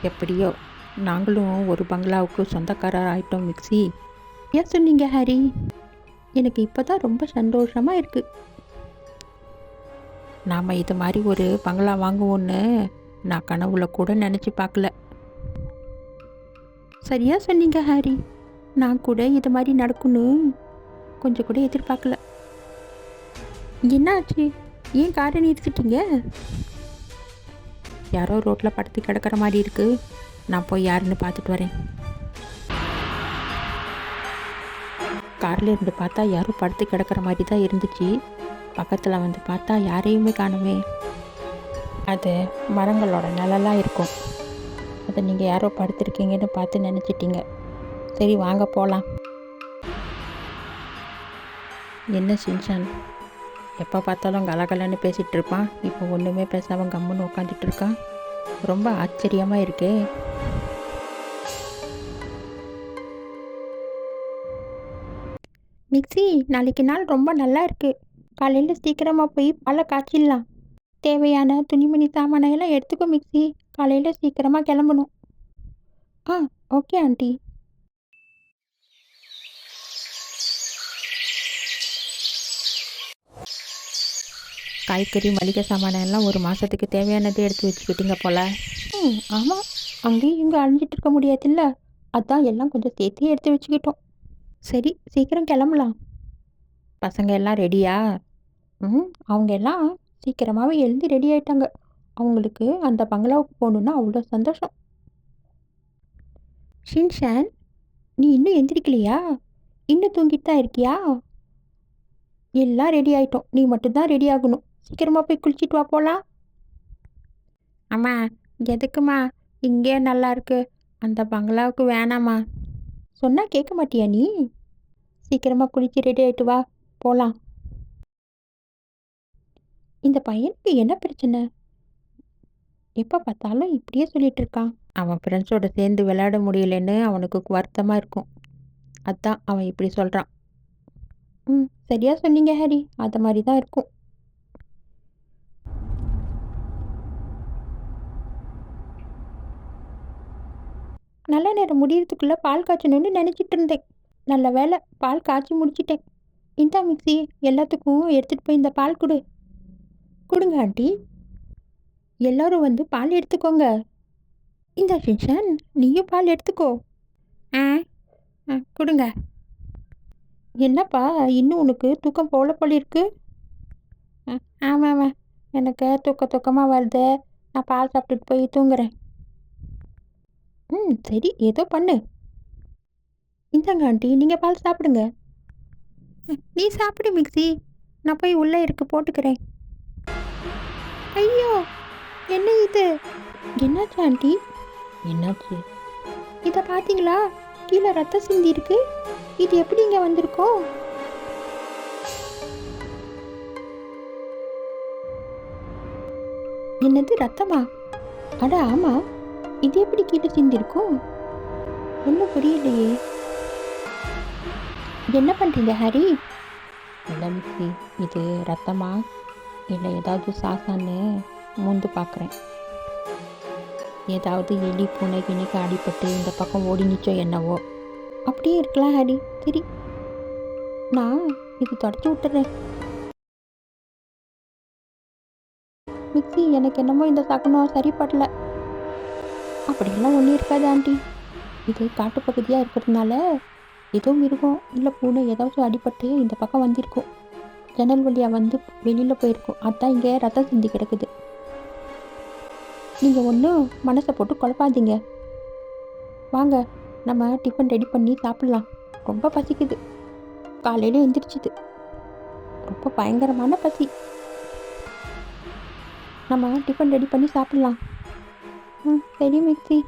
எப்படியோ நாங்களும் ஒரு பங்களாவுக்கு சொந்தக்காரர் ஆயிட்டோம் மிக்ஸி. ஏன் சொன்னீங்க ஹரி? எனக்கு இப்போ தான் ரொம்ப சந்தோஷமாக இருக்குது. நாம் இது மாதிரி ஒரு பங்களா வாங்குவோன்னு நான் கனவுல கூட நினச்சி பார்க்கல. சரியாக சொன்னீங்க ஹாரி. நான் கூட இது மாதிரி நடக்கும்னு கொஞ்சம் கூட எதிர்பார்க்கல. என்னாச்சு? ஏன் காரை நிறுத்திட்டீங்க? யாரோ ரோட்டில் படுத்து கிடக்கிற மாதிரி இருக்குது. நான் போய் யாருன்னு பார்த்துட்டு வரேன். காரில் இருந்து பார்த்தா யாரோ படுத்து கிடக்கிற மாதிரி தான் இருந்துச்சு. பக்கத்தில் வந்து பார்த்தா யாரையுமே காணுமே. அது மரங்களோட நிழலாக இருக்கும். அதை நீங்கள் யாரோ படுத்துருக்கீங்கன்னு பார்த்து நினச்சிட்டீங்க. சரி வாங்க போகலாம். என்ன சின்சான், எப்போ பார்த்தாலும் கலகலன்னு பேசிகிட்டு இருப்பான். இப்போ ஒன்றுமே பேசாமல் கம்முன்னு உட்காந்துட்டு இருக்கான். ரொம்ப ஆச்சரியமாக இருக்கே. மிக்ஸி, நாளைக்கு நாள் ரொம்ப நல்லா இருக்குது. காலையில் சீக்கிரமாக போய் பாலை காய்ச்சிடலாம். தேவையான துணிமணி சாமானையெல்லாம் எடுத்துக்கோ மிக்ஸி. காலையில் சீக்கிரமாக கிளம்பணும். ஆ, ஓகே ஆண்டி. காய்கறி மளிகை சாமானெல்லாம் ஒரு மாதத்துக்கு தேவையானது எடுத்து வச்சுக்கிட்டீங்க போல். ஆமாம், அங்கேயும் இங்கே அழிஞ்சிட்டு இருக்க முடியாதுல்ல. அதான் எல்லாம் கொஞ்சம் சேர்த்து எடுத்து வச்சுக்கிட்டோம். சரி, சீக்கிரம் கிளம்பலாம். பசங்க எல்லாம் ரெடியா? அவங்க எல்லாம் சீக்கிரமாகவே எழுந்து ரெடி ஆயிட்டாங்க. அவங்களுக்கு அந்த பங்களாவுக்கு போகணுன்னா அவ்வளோ சந்தோஷம். ஷின்ஷான், நீ இன்னும் எந்திரிக்கலையா? இன்னும் தூங்கிட்டு தான் இருக்கியா? எல்லாம் ரெடி ஆயிட்டோம். நீ மட்டும்தான் ரெடி ஆகணும். சீக்கிரமாக போய் குளிச்சுட்டு வா போகலாம். அம்மா, எதுக்குமா? இங்கே நல்லா இருக்கு. அந்த பங்களாவுக்கு வேணாம்மா. சொன்னால் கேட்க மாட்டியா நீ? சீக்கிரமாக குளிச்சு ரெடி ஆகிட்டு வா போகலாம். இந்த பையனுக்கு என்ன பிரச்சனை? எப்போ பார்த்தாலும் இப்படியே சொல்லிட்டு இருக்கான். அவன் ஃப்ரெண்ட்ஸோட சேர்ந்து விளையாட முடியலன்னு அவனுக்கு வருத்தமாக இருக்கும். அதான் அவன் இப்படி சொல்கிறான். சரியா சொன்னீங்க ஹரி. அது மாதிரி தான் இருக்கும். நல்ல நேரம் முடியறதுக்குள்ளே பால் காய்ச்சணும்னு நினச்சிட்டு இருந்தேன். நல்ல வேலை, பால் காய்ச்சி முடிச்சிட்டேன். இந்தா மிக்ஸி, எல்லாத்துக்கும் எடுத்துகிட்டு போய் இந்த பால் கொடு. கொடுங்க ஆண்டி. எல்லோரும் வந்து பால் எடுத்துக்கோங்க. இந்த ஷின்ஷான், நீயும் பால் எடுத்துக்கோ. ஆ கொடுங்க. என்னப்பா, இன்னும் உனக்கு தூக்கம் போல இருக்கு? ஆமாம், எனக்கு தூக்கமாக வருது. நான் பால் சாப்பிட்டுட்டு போய் தூங்குறேன். சரி, ஏதோ பண்ணு. இந்தாங்க ஆண்டி, நீங்கள் பால் சாப்பிடுங்க. நீ சாப்பிடு மிக்ஸி. நான் போய் உள்ளே இருக்கு போட்டுக்கிறேன். ஐயோ, என்ன இது? என்னாச்சு ஆண்டி? என்னாச்சு? இதை பார்த்தீங்களா? கீழே ரத்தம் சிந்தி இருக்கு. இது எப்படி இங்கே வந்திருக்கோம்? என்னது, ரத்தமா? அட ஆமாம், இது எப்படி கீழே சிந்திருக்கும்? ஒன்றும் புரியலையே. என்ன பண்ணுறீங்க ஹரி? இல்லை மிக்ஸி, இது ரத்தமா இல்லை ஏதாவது சாசான்னு மூந்து பார்க்குறேன். ஏதாவது எலி பூனை கிணிக்கு அடிபட்டு இந்த பக்கம் ஓடினிச்சோ என்னவோ. அப்படியே இருக்கலாம் ஹரி. சரி, நான் இது தொடச்சி விட்டுறேன். மிக்ஸி, எனக்கு என்னமோ இந்த சகுனம் சரிப்படல. அப்படியெல்லாம் ஒன்றும் இருக்காது ஆண்டி. இது காட்டுப்பகுதியாக இருக்கிறதுனால ஏதோ மிருகம் இல்லை பூனை ஏதாச்சும் அடிபட்டு இந்த பக்கம் வந்திருக்கும். ஜன்னல் வழியாக வந்து வெளியில் போயிருக்கும். அதுதான் இங்கே ரத்தம் சிந்தி கிடக்குது. நீங்கள் ஒன்றும் மனசை போட்டு குழப்பாதீங்க. வாங்க, நம்ம டிஃபன் ரெடி பண்ணி சாப்பிட்லாம். ரொம்ப பசிக்குது. காலையில் எழுந்திரிச்சிது. ரொம்ப பயங்கரமான பசி. நம்ம டிஃபன் ரெடி பண்ணி சாப்பிட்லாம். சரி மிக்ஸி.